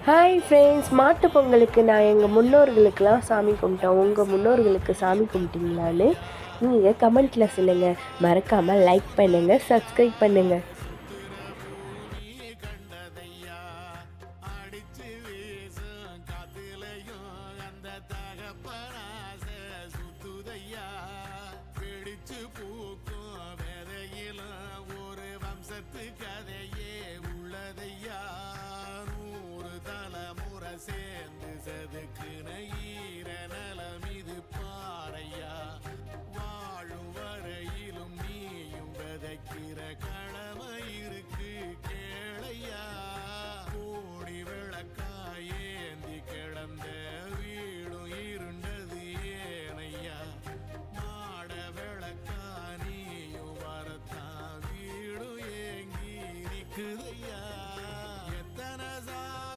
Hi friends, மாட்டு பொங்கலுக்கு நான் எங்கள் முன்னோர்களுக்கெலாம் சாமி கும்பிட்டோம். உங்கள் முன்னோர்களுக்கு சாமி கும்பிட்டீங்களான்னு நீங்கள் கமெண்ட்டில் சொல்லுங்கள். மறக்காமல் லைக் பண்ணுங்கள், சப்ஸ்கிரைப் பண்ணுங்கள். சேர்ந்து சதுக்குன ஈர நலம் இது பாறையா, வாழும் வரையிலும் நீயும் விதைக்கிற கடமை இருக்கு கேளையா. கோடி விளக்காய் ஏந்தி கிடந்த வீடும் இருண்டது ஏனையா, மாட விளக்கா நீயும் வரத்தான் வீடும் ஏங்கி நிற்குது.